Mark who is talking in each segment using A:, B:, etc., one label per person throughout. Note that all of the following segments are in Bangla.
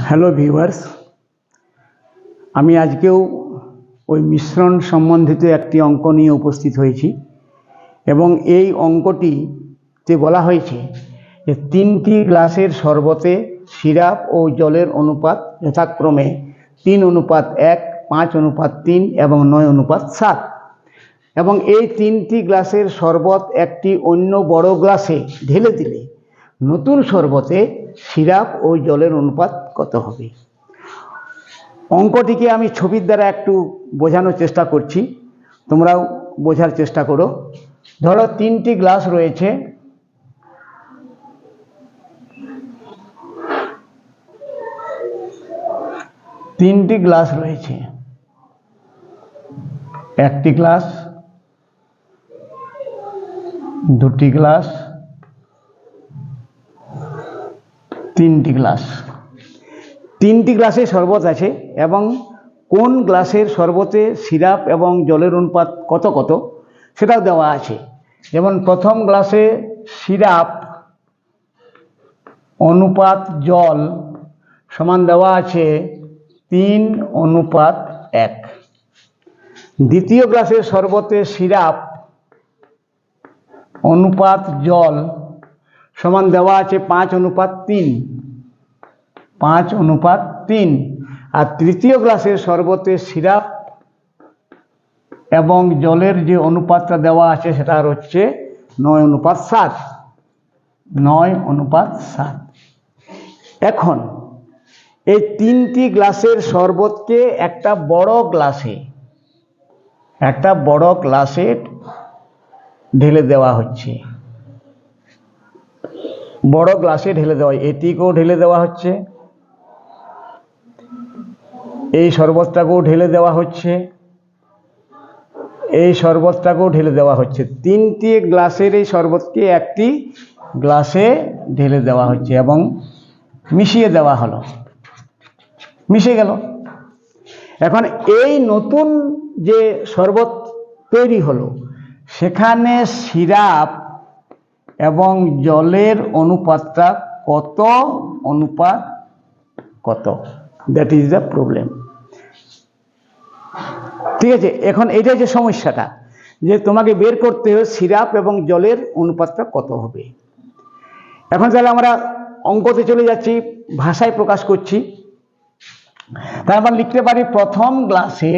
A: হ্যালো ভিউয়ার্স, আমি আজকেও ওই মিশ্রণ সম্বন্ধিত একটি অঙ্ক নিয়ে উপস্থিত হয়েছি এবং এই অঙ্কটিতে বলা হয়েছে যে 3টি গ্লাসের শরবতে সিরাপ ও জলের অনুপাত যথাক্রমে 3:1, 5:3 এবং 9:7 এবং এই 3টি গ্লাসের শরবত একটি অন্য বড় গ্লাসে ঢেলে দিলে নতুন শরবতে সিরাপ ও জলের অনুপাত কত হবে। অঙ্কটিকে আমি ছবির দ্বারা একটু বোঝানোর চেষ্টা করছি, তোমরাও বোঝার চেষ্টা করো। ধরো 3টি গ্লাস রয়েছে, একটি গ্লাস, দুটি গ্লাস, তিনটি গ্লাস। 3টি গ্লাসে শরবত আছে এবং কোন গ্লাসের শরবতে সিরাপ এবং জলের অনুপাত কত কত সেটাও দেওয়া আছে। যেমন প্রথম গ্লাসে সিরাপ অনুপাত জল সমান দেওয়া আছে 3:1। দ্বিতীয় গ্লাসের শরবতে সিরাপ অনুপাত জল সমান দেওয়া আছে 5:3। আর তৃতীয় গ্লাসের শরবতে সিরাপ এবং জলের যে অনুপাতটা দেওয়া আছে সেটা হচ্ছে 9:7। এখন এই 3টি গ্লাসের শরবতকে একটা বড় গ্লাসে ঢেলে দেওয়া হচ্ছে। বড় গ্লাসে ঢেলে দেওয়া, এটিকেও ঢেলে দেওয়া হচ্ছে, এই শরবতটাকেও ঢেলে দেওয়া হচ্ছে, এই শরবতটাকেও ঢেলে দেওয়া হচ্ছে। 3টি গ্লাসের এই শরবতকে একটি গ্লাসে ঢেলে দেওয়া হচ্ছে এবং মিশিয়ে দেওয়া হলো, মিশে গেল। এখন এই নতুন যে শরবত তৈরি হলো সেখানে সিরাপ এবং জলের অনুপাতটা কত, দ্যাট ইজ দ্য প্রবলেম। ঠিক আছে, এখন এটাই যে সমস্যাটা, যে তোমাকে বের করতে হবে সিরাপ এবং জলের অনুপাতটা কত হবে। এখন তাহলে আমরা অঙ্কতে চলে যাচ্ছি, ভাষায় প্রকাশ করছি। তারপর লিখতে পারি প্রথম গ্লাসে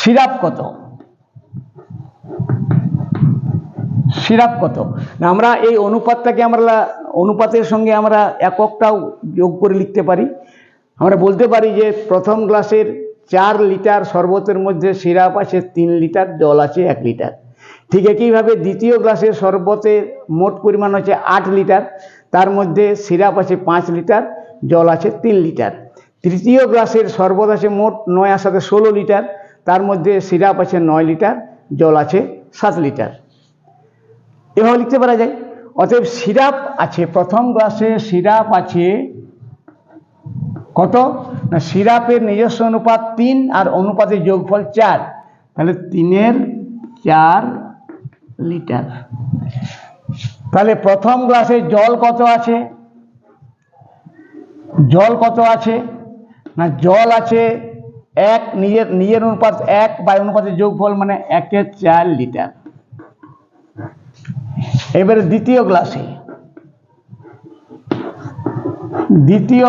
A: সিরাপ কত না, আমরা এই অনুপাতটাকে অনুপাতের সঙ্গে আমরা এককটাও যোগ করে লিখতে পারি। আমরা বলতে পারি যে প্রথম গ্লাসের 4 লিটার শরবতের মধ্যে সিরাপ আছে 3 লিটার, জল আছে 1 লিটার। ঠিক একইভাবে দ্বিতীয় গ্লাসের শরবতের মোট পরিমাণ হচ্ছে 8 লিটার, তার মধ্যে সিরাপ আছে 5 লিটার, জল আছে 3 লিটার। তৃতীয় গ্লাসের শরবত আছে মোট 9 আর 7 16 লিটার, তার মধ্যে সিরাপ আছে 9 লিটার, জল আছে 7 লিটার। এভাবে লিখতে পারা যায়। অতএব সিরাপ আছে, প্রথম গ্লাসে সিরাপ আছে কত না, সিরাপের নিজস্ব অনুপাত 3 আর অনুপাতের যোগফল 4, তাহলে 3/4 লিটার। তাহলে প্রথম গ্লাসে জল কত আছে না, জল আছে 1, নিজের অনুপাত 1 বা অনুপাতের যোগফল মানে 1/4 লিটার। এবারে দ্বিতীয়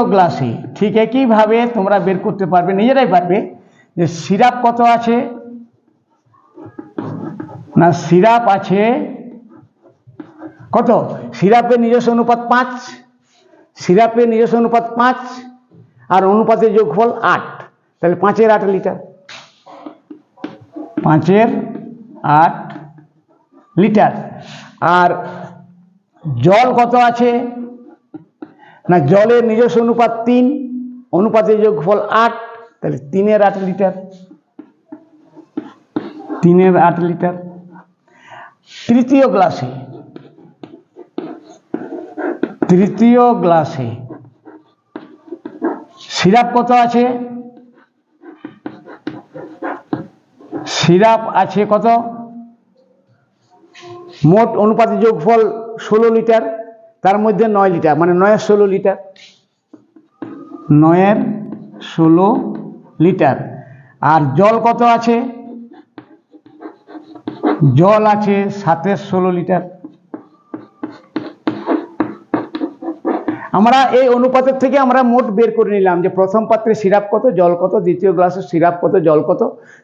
A: গ্লাসে ঠিক একইভাবে তোমরা বের করতে পারবে, নিজেরাই পারবে, যে সিরাপ কত আছে না, সিরাপ আছে কত, সিরাপের নিজস্ব অনুপাত 5, আর অনুপাতের যোগফল 8, তাহলে 5/8 লিটার। 5/8 লিটার। আর জল কত আছে না, জলের নিজস্ব অনুপাত 3, অনুপাতের যোগফল 8, তাহলে 3/8 লিটার। 3/8 লিটার। তৃতীয় গ্লাসে সিরাপ কত আছে, সিরাপ আছে কত মোট অনুপাতের যোগফল 16 লিটার, তার মধ্যে 9 লিটার, মানে 9 16 লিটার, 9 16 লিটার। আর জল কত আছে? জল আছে 7 16 লিটার। আমরা এই অনুপাতের থেকে আমরা মোট বের করে নিলাম যে প্রথম পাত্রে সিরাপ কত, জল কত, দ্বিতীয় গ্লাসে সিরাপ কত, জল কত,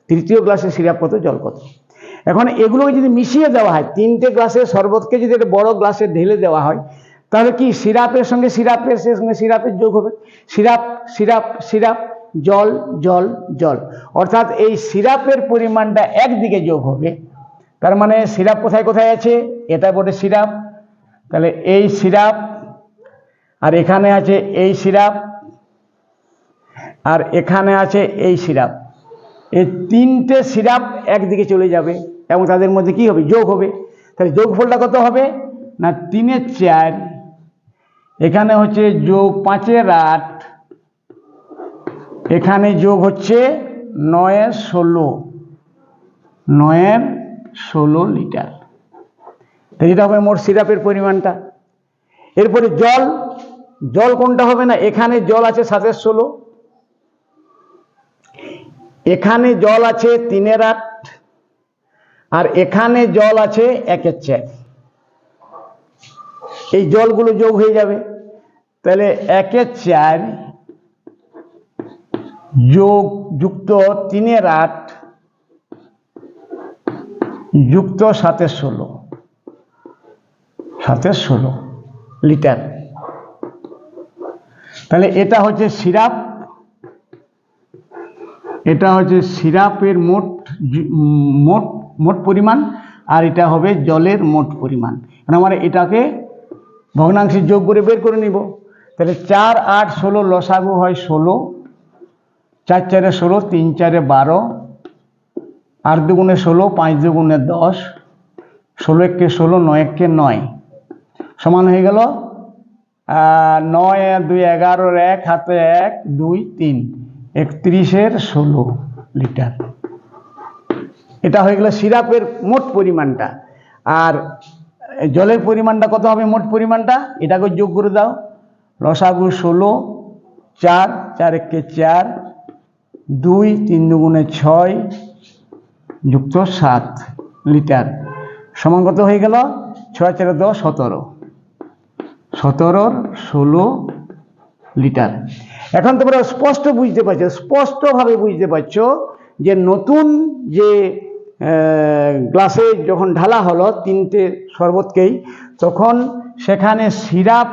A: তৃতীয় গ্লাসে সিরাপ কত, জল কত। এখন এগুলোকে যদি মিশিয়ে দেওয়া হয়, 3টে গ্লাসের শরবতকে যদি একটা বড় গ্লাসে ঢেলে দেওয়া হয়, তাহলে কি সিরাপের সঙ্গে সিরাপের যোগ হবে। সিরাপ সিরাপ সিরাপ, জল জল জল, অর্থাৎ এই সিরাপের পরিমাণটা একদিকে যোগ হবে। তার মানে সিরাপ কোথায় কোথায় আছে? এটা বটে সিরাপ, তাহলে এই সিরাপ, আর এখানে আছে এই সিরাপ, আর এখানে আছে এই সিরাপ। এই 3টে সিরাপ একদিকে চলে যাবে এবং তাদের মধ্যে কি হবে? যোগ হবে। তাহলে যোগফলটা কত হবে? না 3 এর 4, এখানে হচ্ছে যোগ 5 এর 8, এখানে যোগ হচ্ছে 9 এর 16, 9 এর 16 লিটার। তাই এটা হবে মোট সিরাপের পরিমাণটা। এরপরে জল, জল কোনটা হবে? না এখানে জল আছে 7 এর 16, এখানে জল আছে 3 এর 8, আর এখানে জল আছে 1 এর 4। এই জলগুলো যোগ হয়ে যাবে। তাহলে 1 এর 4 যোগ যুক্ত 3 এর 8 যুক্ত 7 এর 16, 7 এর 16 লিটার। তাহলে এটা হচ্ছে সিরাপ, এটা হচ্ছে সিরাপের মোট মোট মোট পরিমাণ, আর এটা হবে জলের মোট পরিমাণ। আমরা এটাকে ভগ্নাংশে যোগ করে বের করে নিব। তাহলে 4 8 16 লসাগু হয় 16, 4 4 16, 3 4 12, 8 2 16, 5 2 10, 16 1 16, 9 1 9, সমান হয়ে গেল 9 2 11, 1 হাতে 1 2 3, 31 এর 16 লিটার। এটা হয়ে গেল সিরাপের মোট পরিমাণটা। আর জলের পরিমাণটা কত হবে? মোট পরিমাণটা এটাকে যোগ করে দাও। লসাগু 16, 4 4 1 4, 2 3 2 6 যুক্ত 7 লিটার, সমান কত হয়ে গেল? 6 4 10 17, 17 16 লিটার। এখন তোমরা স্পষ্ট বুঝতে পারছো, স্পষ্টভাবে বুঝতে পারছো যে নতুন যে গ্লাসে যখন ঢালা হলো 3টে শরবতকেই, তখন সেখানে সিরাপ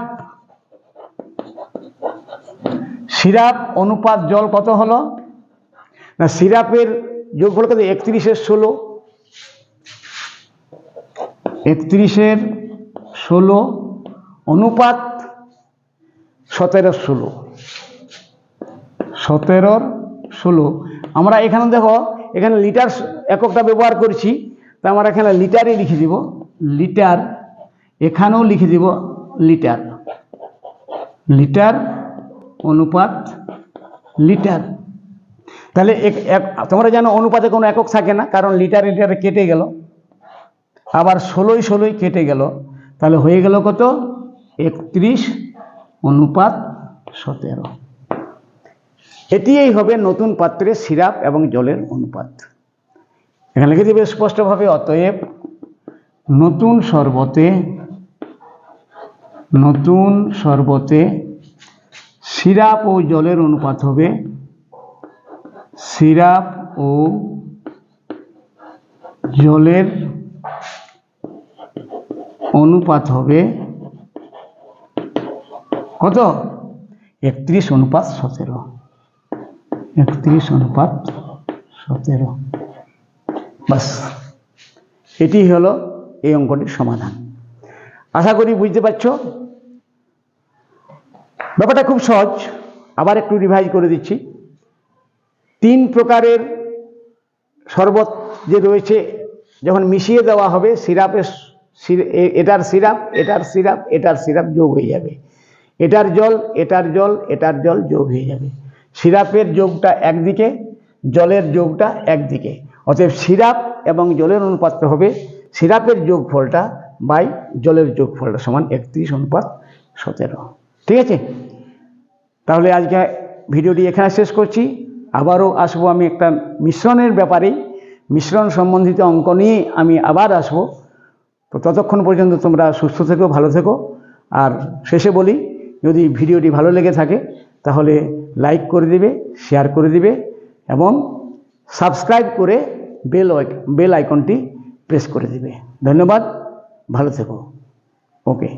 A: অনুপাত জল কত হলো? না সিরাপের যোগফল কত? 31 এর 16, 31 এর 16 অনুপাত 17 এর 16, 17 এর 16। আমরা এখানে দেখো, এখানে লিটার এককটা ব্যবহার করছি, তা আমরা এখানে লিটারে লিখে দিব লিটার, এখানেও লিখে দিব লিটার, লিটার অনুপাত লিটার। তাহলে তোমরা জানো অনুপাতে কোনো একক থাকে না, কারণ লিটার লিটারে কেটে গেল, আবার 16 16 কেটে গেল, তাহলে হয়ে গেল কত? 31 অনুপাত 17। এটিই হবে নতুন পাত্রে সিরাপ এবং জলের অনুপাত। এখানে লিখে দিবে স্পষ্টভাবে, অতএব নতুন শরবতে সিরাপ ও জলের অনুপাত হবে, সিরাপ ও জলের অনুপাত হবে কত? 31 অনুপাত 17, 31 অনুপাত 17। বাস, এটি হলো এই অঙ্কটির সমাধান। আশা করি বুঝতে পারছো। ব্যাপারটা খুব সহজ, আবার একটু রিভাইজ করে দিচ্ছি। 3 প্রকারের শরবত যে রয়েছে, যখন মিশিয়ে দেওয়া হবে সিরাপের, এটার সিরাপ এটার সিরাপ এটার সিরাপ যোগ হয়ে যাবে, এটার জল এটার জল এটার জল যোগ হয়ে যাবে। সিরাপের যোগটা একদিকে, জলের যোগটা একদিকে, অতএব সিরাপ এবং জলের অনুপাত হবে সিরাপের যোগফলটা বাই জলের যোগফলটা সমান 31:17। ঠিক আছে, তাহলে আজকে ভিডিওটি এখানে শেষ করছি। আবারও আসবো আমি একটা মিশ্রণের ব্যাপারেই, মিশ্রণ সম্বন্ধিত অঙ্ক নিয়ে আমি আবার আসবো। তো ততক্ষণ পর্যন্ত তোমরা সুস্থ থেকো, ভালো থেকো। আর শেষে বলি, যদি ভিডিওটি ভালো লেগে থাকে তাহলে লাইক করে দিবে, শেয়ার করে দিবে এবং সাবস্ক্রাইব করে বেল আইকনটি প্রেস করে দিবে। ধন্যবাদ, ভালো থেকো। ওকে।